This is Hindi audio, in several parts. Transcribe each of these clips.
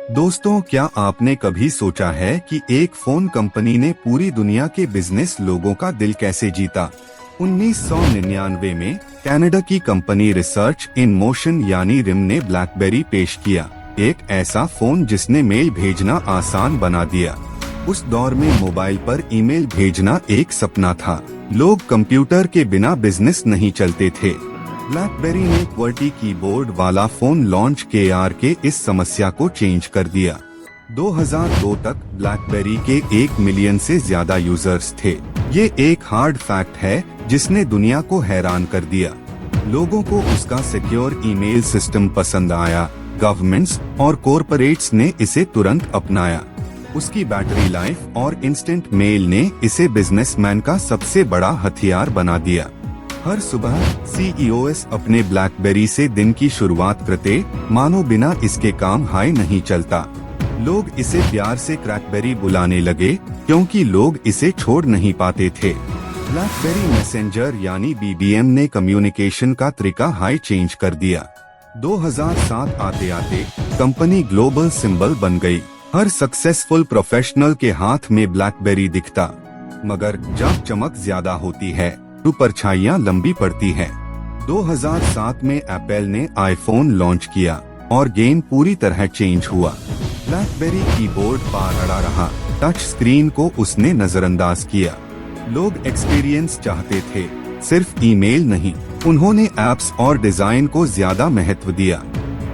दोस्तों, क्या आपने कभी सोचा है कि एक फोन कंपनी ने पूरी दुनिया के बिजनेस लोगों का दिल कैसे जीता? 1999 में कनाडा की कंपनी रिसर्च इन मोशन यानी रिम ने ब्लैकबेरी पेश किया, एक ऐसा फोन जिसने मेल भेजना आसान बना दिया। उस दौर में मोबाइल पर ईमेल भेजना एक सपना था। लोग कंप्यूटर के बिना बिजनेस नहीं चलते थे। ब्लैकबेरी ने QWERTY कीबोर्ड वाला फोन लॉन्च के इस समस्या को चेंज कर दिया। 2002 तक ब्लैकबेरी के 1 मिलियन से ज्यादा यूजर्स थे। ये एक हार्ड फैक्ट है जिसने दुनिया को हैरान कर दिया। लोगों को उसका सिक्योर ईमेल सिस्टम पसंद आया। गवर्नमेंट्स और कॉरपोरेट्स ने इसे तुरंत अपनाया। उसकी बैटरी लाइफ और इंस्टेंट मेल ने इसे बिजनेसमैन का सबसे बड़ा हथियार बना दिया। हर सुबह CEOs अपने ब्लैकबेरी से दिन की शुरुआत करते, मानो बिना इसके काम हाय नहीं चलता। लोग इसे प्यार से क्रैकबेरी बुलाने लगे क्योंकि लोग इसे छोड़ नहीं पाते थे। ब्लैकबेरी मैसेंजर यानी BBM ने कम्युनिकेशन का तरीका हाई चेंज कर दिया। 2007 आते आते कंपनी ग्लोबल सिंबल बन गई। हर सक्सेसफुल प्रोफेशनल के हाथ में ब्लैकबेरी दिखता। मगर जब चमक ज्यादा होती है तो परछाइयाँ लंबी पड़ती है। 2007 में एप्पल ने आईफोन लॉन्च किया और गेम पूरी तरह चेंज हुआ। ब्लैकबेरी कीबोर्ड पार अड़ा रहा, टच स्क्रीन को उसने नजरअंदाज किया। लोग एक्सपीरियंस चाहते थे, सिर्फ ईमेल नहीं। उन्होंने एप्स और डिजाइन को ज्यादा महत्व दिया।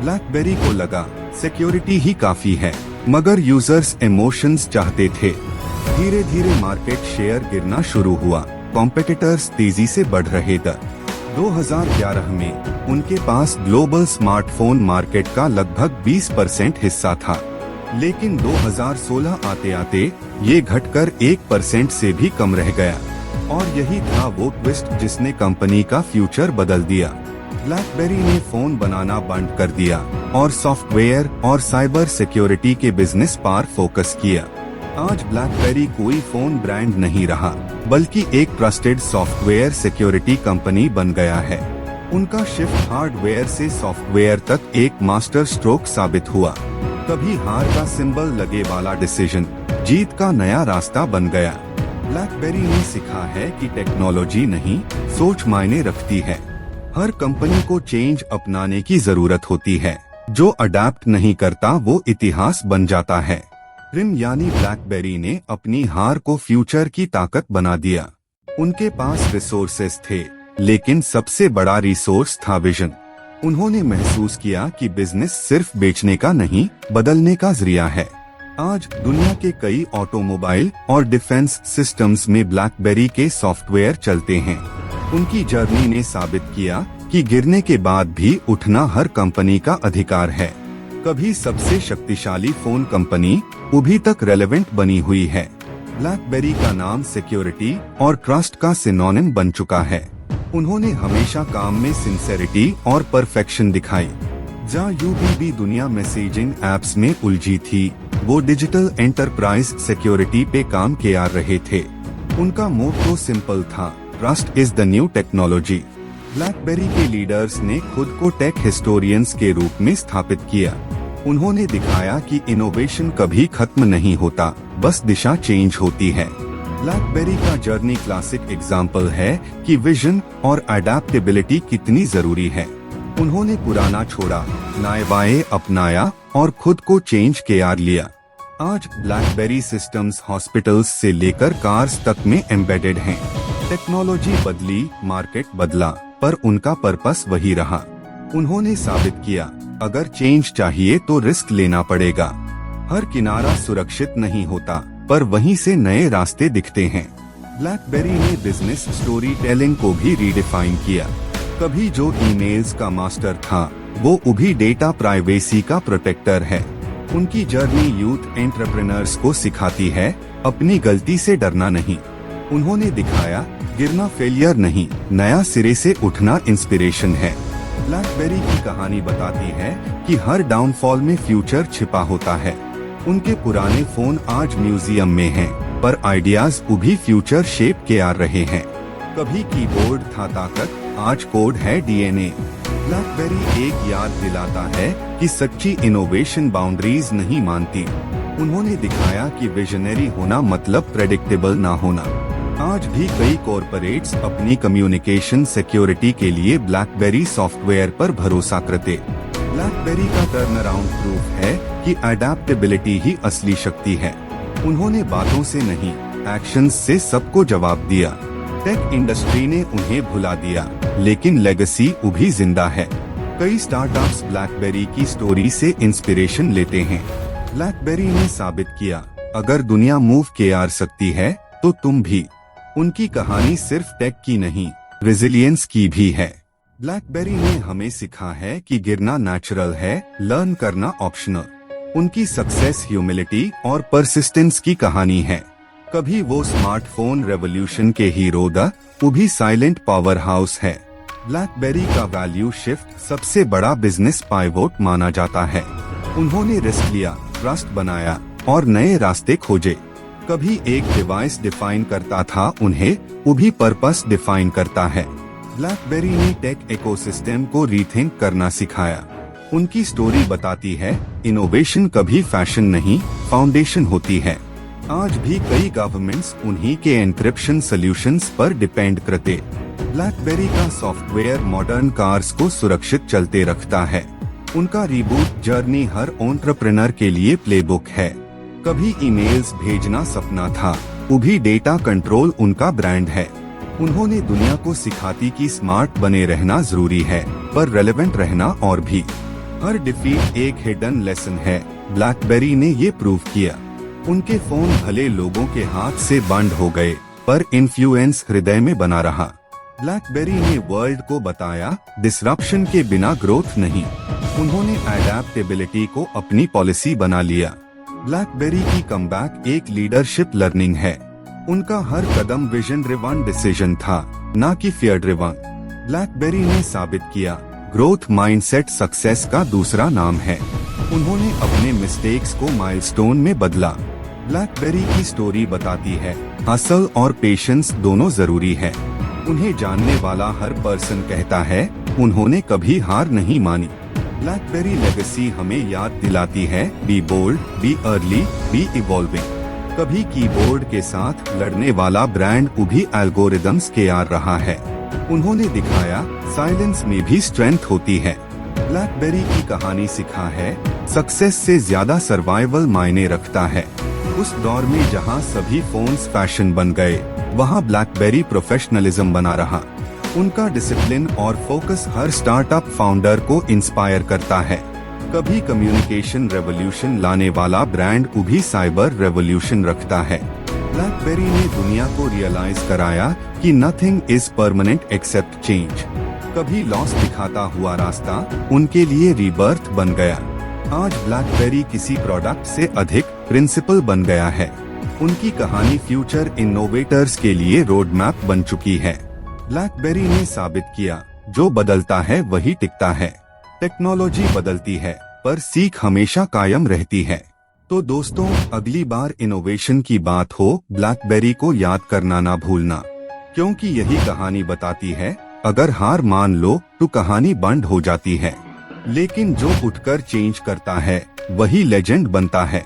ब्लैकबेरी को लगा सिक्योरिटी ही काफी है, मगर यूजर्स इमोशंस चाहते थे। धीरे धीरे मार्केट शेयर गिरना शुरू हुआ। कॉम्पिटिटर्स तेजी से बढ़ रहे थे। 2011 में उनके पास ग्लोबल स्मार्टफोन मार्केट का लगभग 20% हिस्सा था, लेकिन 2016 आते आते ये घटकर 1% से भी कम रह गया। और यही था वो ट्विस्ट जिसने कंपनी का फ्यूचर बदल दिया। ब्लैकबेरी ने फोन बनाना बंद कर दिया और सॉफ्टवेयर और साइबर सिक्योरिटी के बिजनेस पर फोकस किया। आज ब्लैकबेरी कोई फोन ब्रांड नहीं रहा, बल्कि एक ट्रस्टेड सॉफ्टवेयर सिक्योरिटी कंपनी बन गया है। उनका शिफ्ट हार्डवेयर से सॉफ्टवेयर तक एक मास्टर स्ट्रोक साबित हुआ। कभी हार का सिंबल लगे वाला डिसीजन जीत का नया रास्ता बन गया। ब्लैकबेरी ने सिखा है कि टेक्नोलॉजी नहीं, सोच मायने रखती है। हर कंपनी को चेंज अपनाने की जरूरत होती है। जो अडेप्ट नहीं करता वो इतिहास बन जाता है। रिम यानी ब्लैकबेरी ने अपनी हार को फ्यूचर की ताकत बना दिया। उनके पास रिसोर्सेस थे, लेकिन सबसे बड़ा रिसोर्स था विजन। उन्होंने महसूस किया कि बिजनेस सिर्फ बेचने का नहीं, बदलने का जरिया है। आज दुनिया के कई ऑटोमोबाइल और डिफेंस सिस्टम्स में ब्लैकबेरी के सॉफ्टवेयर चलते हैं। उनकी जर्नी ने साबित किया कि गिरने के बाद भी उठना हर कंपनी का अधिकार है। कभी सबसे शक्तिशाली फोन कंपनी अभी तक रेलेवेंट बनी हुई है। ब्लैकबेरी का नाम सिक्योरिटी और ट्रस्ट का सिनोनिम बन चुका है। उन्होंने हमेशा काम में सिंसेरिटी और परफेक्शन दिखाई। जहाँ UBB दुनिया मैसेजिंग एप्स में उलझी थी, वो डिजिटल एंटरप्राइज सिक्योरिटी पे काम किया रहे थे। उनका मोटो सिंपल था, trust is the new technology. Blackberry के लीडर्स ने खुद को टेक हिस्टोरियंस के रूप में स्थापित किया। उन्होंने दिखाया कि इनोवेशन कभी खत्म नहीं होता, बस दिशा चेंज होती है। ब्लैकबेरी का जर्नी क्लासिक एग्जाम्पल है कि विजन और अडेप्टेबिलिटी कितनी जरूरी है। उन्होंने पुराना छोड़ा, नए अपनाया और खुद को चेंज किया लिया। आज ब्लैकबेरी सिस्टम्स हॉस्पिटल्स से लेकर कार्स तक में एम्बेडेड हैं। टेक्नोलॉजी बदली, मार्केट बदला, पर उनका पर्पस वही रहा। उन्होंने साबित किया, अगर चेंज चाहिए तो रिस्क लेना पड़ेगा। हर किनारा सुरक्षित नहीं होता, पर वहीं से नए रास्ते दिखते हैं। ब्लैकबेरी ने बिजनेस स्टोरी टेलिंग को भी रीडिफाइन किया। कभी जो ईमेल्स का मास्टर था, वो अभी डेटा प्राइवेसी का प्रोटेक्टर है। उनकी जर्नी यूथ एंटरप्रेन्योर्स को सिखाती है, अपनी गलती से डरना नहीं। उन्होंने दिखाया, गिरना फेलियर नहीं, नया सिरे से उठना इंस्पिरेशन है। ब्लैकबेरी की कहानी बताती है कि हर डाउनफॉल में फ्यूचर छिपा होता है। उनके पुराने फोन आज म्यूजियम में हैं, पर आइडियाज अभी फ्यूचर शेप के आ रहे हैं। कभी कीबोर्ड था ताकत, आज कोड है DNA। ब्लैकबेरी एक याद दिलाता है कि सच्ची इनोवेशन बाउंड्रीज नहीं मानती। उन्होंने दिखाया कि विजनरी होना मतलब प्रेडिक्टेबल ना होना। आज भी कई कॉरपोरेट्स अपनी कम्युनिकेशन सिक्योरिटी के लिए ब्लैकबेरी सॉफ्टवेयर पर भरोसा करते। ब्लैकबेरी का टर्न अराउंड प्रूफ है कि अडेप्टेबिलिटी ही असली शक्ति है। उन्होंने बातों से नहीं, एक्शंस से सबको जवाब दिया। टेक इंडस्ट्री ने उन्हें भुला दिया, लेकिन लेगेसी अभी जिंदा है। कई स्टार्टअप्स ब्लैकबेरी की स्टोरी से इंस्पिरेशन लेते हैं। ब्लैकबेरी ने साबित किया, अगर दुनिया मूव कर सकती है तो तुम भी। उनकी कहानी सिर्फ टेक की नहीं, रेजिलियंस की भी है। ब्लैकबेरी ने हमें सिखा है कि गिरना नेचुरल है, लर्न करना ऑप्शनल। उनकी सक्सेस ह्यूमिलिटी और परसिस्टेंस की कहानी है। कभी वो स्मार्टफोन रेवोल्यूशन के हीरो द, वो भी साइलेंट पावर हाउस है। ब्लैकबेरी का वैल्यू शिफ्ट सबसे बड़ा बिजनेस पाइवोट माना जाता है। उन्होंने रिस्क लिया, ट्रस्ट बनाया और नए रास्ते खोजे। कभी एक डिवाइस डिफाइन करता था उन्हें, वो भी पर्पस डिफाइन करता है। ब्लैकबेरी ने टेक इकोसिस्टम को रीथिंक करना सिखाया। उनकी स्टोरी बताती है, इनोवेशन कभी फैशन नहीं, फाउंडेशन होती है। आज भी कई गवर्नमेंट्स उन्हीं के एन्क्रिप्शन सॉल्यूशंस पर डिपेंड करते। ब्लैकबेरी का सॉफ्टवेयर मॉडर्न कार्स को सुरक्षित चलते रखता है। उनका रीबूट जर्नी हर एंटरप्रेन्योर के लिए प्लेबुक है। कभी ईमेल्स भेजना सपना था, वो भी डेटा कंट्रोल उनका ब्रांड है। उन्होंने दुनिया को सिखाती कि स्मार्ट बने रहना जरूरी है, पर रेलेवेंट रहना और भी। हर डिफीट एक हिडन लेसन है। ब्लैकबेरी ने ये प्रूव किया। उनके फोन भले लोगों के हाथ से बंद हो गए, पर इन्फ्लुएंस हृदय में बना रहा। ब्लैकबेरी ने वर्ल्ड को बताया, डिसरप्शन के बिना ग्रोथ नहीं। उन्होंने अडेप्टेबिलिटी को अपनी पॉलिसी बना लिया। ब्लैकबेरी की कमबैक एक लीडरशिप लर्निंग है। उनका हर कदम विजन ड्रिवन डिसीजन था, ना कि फियर ड्रिवन। ब्लैकबेरी ने साबित किया, ग्रोथ माइंडसेट सक्सेस का दूसरा नाम है। उन्होंने अपने मिस्टेक्स को माइलस्टोन में बदला। ब्लैकबेरी की स्टोरी बताती है, हसल और पेशेंस दोनों जरूरी है। उन्हें जानने वाला हर पर्सन कहता है, उन्होंने कभी हार नहीं मानी। ब्लैकबेरी लेगेसी हमें याद दिलाती है, be bold, be early, be evolving. कभी कीबोर्ड के साथ लड़ने वाला ब्रांड उभी एल्गोरिदम्स के आ रहा है। उन्होंने दिखाया, साइलेंस में भी स्ट्रेंथ होती है। ब्लैकबेरी की कहानी सिखा है, सक्सेस से ज्यादा सर्वाइवल मायने रखता है। उस दौर में जहां सभी फोन्स फैशन बन गए, वहां ब्लैकबेरी प्रोफेशनलिज्म बना रहा। उनका डिसिप्लिन और फोकस हर स्टार्टअप फाउंडर को इंस्पायर करता है। कभी कम्युनिकेशन रेवोल्यूशन लाने वाला ब्रांड उभी साइबर रेवोल्यूशन रखता है। ब्लैकबेरी ने दुनिया को रियलाइज कराया कि nothing is permanent except change. कभी लॉस दिखाता हुआ रास्ता उनके लिए रीबर्थ बन गया। आज ब्लैकबेरी किसी प्रोडक्ट से अधिक प्रिंसिपल बन गया है। उनकी कहानी फ्यूचर इनोवेटर्स के लिए रोड मैप बन चुकी है। ब्लैकबेरी ने साबित किया, जो बदलता है वही टिकता है। टेक्नोलॉजी बदलती है, पर सीख हमेशा कायम रहती है। तो दोस्तों, अगली बार इनोवेशन की बात हो, ब्लैकबेरी को याद करना ना भूलना, क्योंकि यही कहानी बताती है, अगर हार मान लो तो कहानी बंद हो जाती है, लेकिन जो उठकर चेंज करता है वही लेजेंड बनता है।